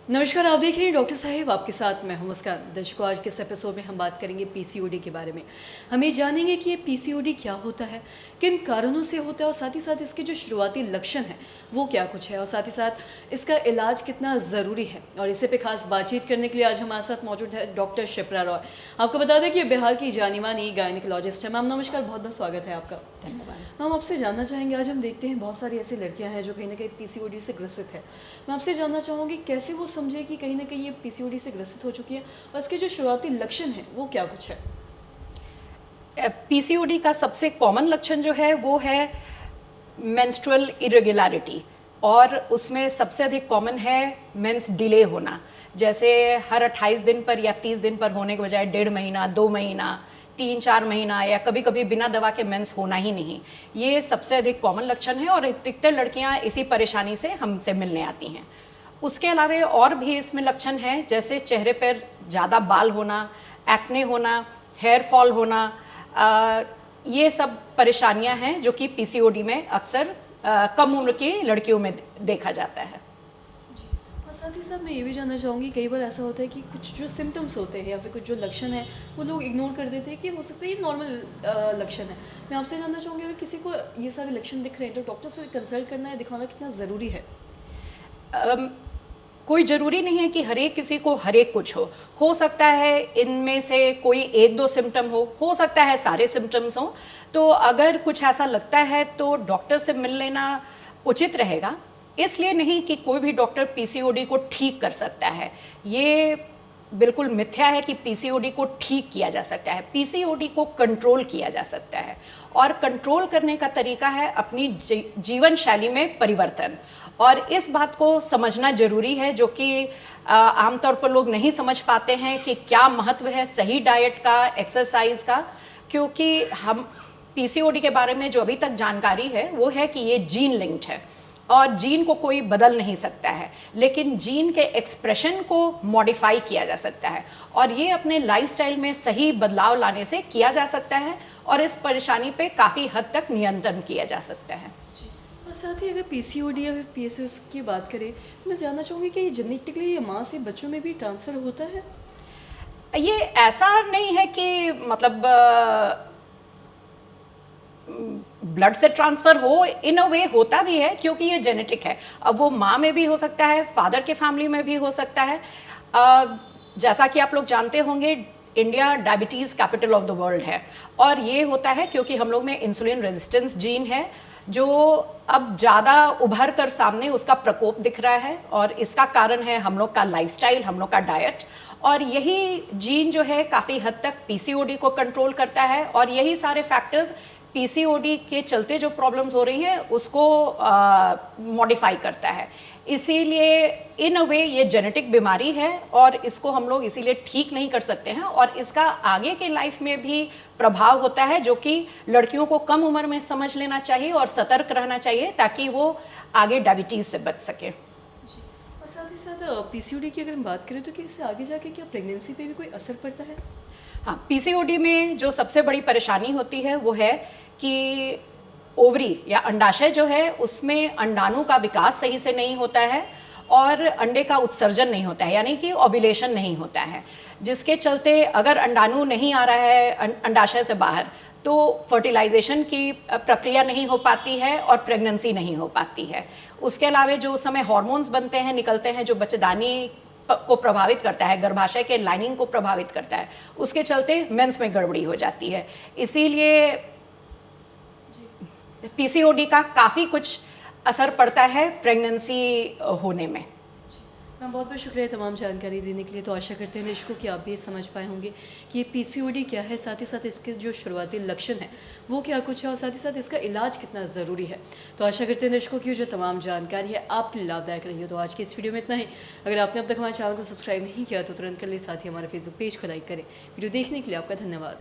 नमस्कार, आप देख रहे हैं डॉक्टर साहिब, आपके साथ मैं हूं मुस्कान। दर्शकों, आज के इस एपिसोड में हम बात करेंगे पीसीओडी के बारे में। हम ये जानेंगे कि ये पीसीओडी क्या होता है, किन कारणों से होता है और साथ ही साथ इसके जो शुरुआती लक्षण हैं वो क्या कुछ है और साथ ही साथ इसका इलाज कितना ज़रूरी है। और इसी पे खास बातचीत करने के लिए आज हमारे साथ मौजूद है डॉक्टर शिप्रा रॉय। आपको बता दें कि ये बिहार की जानी मानी गायनिकोलॉजिस्ट है। मैम नमस्कार, बहुत बहुत स्वागत है आपका। धन्यवाद। मैम आपसे जानना चाहेंगे, आज हम देखते हैं बहुत सारी ऐसी लड़कियां हैं जो कहीं ना कहीं पीसीओडी से ग्रसित है। मैं आपसे जानना चाहूँगी कैसे वो समझे कि कहीं ना कहीं ये पीसीओडी से ग्रसित हो चुकी है और इसके जो शुरुआती लक्षण हैं वो क्या कुछ है। पीसीओडी का सबसे कॉमन लक्षण जो है वो है मेंस्ट्रुअल इरेगुलरिटी, और उसमें सबसे अधिक कॉमन है मेंस डिले होना। जैसे हर 28 दिन पर या 30 दिन पर होने के बजाय 1.5 महीना, 2 महीना, 3-4 महीना या कभी कभी बिना दवा के मेंस होना ही नहीं। ये सबसे अधिक कॉमन लक्षण है और अधिकतर लड़कियां इसी परेशानी से हमसे मिलने आती हैं। उसके अलावा और भी इसमें लक्षण हैं, जैसे चेहरे पर ज़्यादा बाल होना, एक्ने होना, हेयर फॉल होना। ये सब परेशानियां हैं जो कि पीसीओडी में अक्सर कम उम्र की लड़कियों में देखा जाता है। और साथ ही साथ मैं ये भी जानना चाहूँगी, कई बार ऐसा होता है कि कुछ जो सिम्टम्स होते हैं या फिर कुछ जो लक्षण है वो लोग इग्नोर कर देते हैं कि हो सकता है ये नॉर्मल लक्षण है। मैं आपसे जानना चाहूँगी, अगर किसी को ये सारे लक्षण दिख रहे हैं तो डॉक्टर से कंसल्ट करना है, दिखाना कितना ज़रूरी है। कोई ज़रूरी नहीं है कि हरेक किसी को हरेक कुछ हो सकता है इनमें से कोई 1-2 सिम्टम हो सकता है सारे सिम्टम्स हों। तो अगर कुछ ऐसा लगता है तो डॉक्टर से मिल लेना उचित रहेगा। इसलिए नहीं कि कोई भी डॉक्टर पीसीओडी को ठीक कर सकता है। ये बिल्कुल मिथ्या है कि पीसीओडी को ठीक किया जा सकता है। पीसीओडी को कंट्रोल किया जा सकता है, और कंट्रोल करने का तरीका है अपनी जीवन शैली में परिवर्तन। और इस बात को समझना जरूरी है, जो कि आमतौर पर लोग नहीं समझ पाते हैं कि क्या महत्व है सही डाइट का, एक्सरसाइज का। क्योंकि हम पीसीओडी के बारे में जो अभी तक जानकारी है वो है कि ये जीन लिंक्ड है और जीन को कोई बदल नहीं सकता है, लेकिन जीन के एक्सप्रेशन को मॉडिफाई किया जा सकता है और ये अपने लाइफस्टाइल में सही बदलाव लाने से किया जा सकता है और इस परेशानी पे काफ़ी हद तक नियंत्रण किया जा सकता है। और साथ ही अगर पीसीओडी या फिर पीएसओएस की बात करें, मैं जानना चाहूँगी कि ये जेनेटिकली ये माँ से बच्चों में भी ट्रांसफ़र होता है। ये ऐसा नहीं है कि मतलब ब्लड से ट्रांसफ़र हो, इन अ वे होता भी है क्योंकि ये जेनेटिक है। अब वो माँ में भी हो सकता है, फादर के फैमिली में भी हो सकता है। जैसा कि आप लोग जानते होंगे, India diabetes capital of the world है, और ये होता है क्योंकि हम लोग में इंसुलिन रेजिस्टेंस जीन है जो अब ज़्यादा उभर कर सामने उसका प्रकोप दिख रहा है, और इसका कारण है हम लोग का लाइफस्टाइल, हम लोग का डाइट। और यही जीन जो है काफ़ी हद तक पीसीओडी को कंट्रोल करता है, और यही सारे फैक्टर्स पीसीओडी के चलते जो प्रॉब्लम्स हो रही हैं उसको मॉडिफाई करता है। इसीलिए इन अ वे ये जेनेटिक बीमारी है और इसको हम लोग इसीलिए ठीक नहीं कर सकते हैं, और इसका आगे के लाइफ में भी प्रभाव होता है जो कि लड़कियों को कम उम्र में समझ लेना चाहिए और सतर्क रहना चाहिए ताकि वो आगे डायबिटीज़ से बच सके। और साथ ही साथ पीसीओडी की अगर हम बात करें तो क्या इससे आगे जाके क्या प्रेगनेंसी पे भी कोई असर पड़ता है। हाँ, पीसीओडी में जो सबसे बड़ी परेशानी होती है वो है कि ओवरी या अंडाशय जो है उसमें अंडाणु का विकास सही से नहीं होता है और अंडे का उत्सर्जन नहीं होता है, यानी कि ओव्यूलेशन नहीं होता है, जिसके चलते अगर अंडाणु नहीं आ रहा है अंडाशय से बाहर तो फर्टिलाइजेशन की प्रक्रिया नहीं हो पाती है और प्रेगनेंसी नहीं हो पाती है। उसके अलावा जो उस समय हार्मोन्स बनते हैं, निकलते हैं, जो बच्चेदानी को प्रभावित करता है, गर्भाशय के लाइनिंग को प्रभावित करता है, उसके चलते मेंस में गड़बड़ी हो जाती है। इसीलिए पीसीओडी का काफ़ी कुछ असर पड़ता है प्रेगनेंसी होने में। मैम बहुत बहुत शुक्रिया तमाम जानकारी देने के लिए। तो आशा करते हैं दर्शकों कि आप भी समझ पाए होंगे कि ये पीसीओडी क्या है, साथ ही साथ इसके जो शुरुआती लक्षण हैं वो क्या कुछ है और साथ ही साथ इसका इलाज कितना ज़रूरी है। तो आशा करते हैं दर्शकों की जो तमाम जानकारी है आपके लिए लाभदायक रही हो। तो आज की इस वीडियो में इतना ही। अगर आपने अब तक हमारे चैनल को सब्सक्राइब नहीं किया तो तुरंत कर ले, साथ ही हमारे फेसबुक पेज को लाइक करें। वीडियो देखने के लिए आपका धन्यवाद।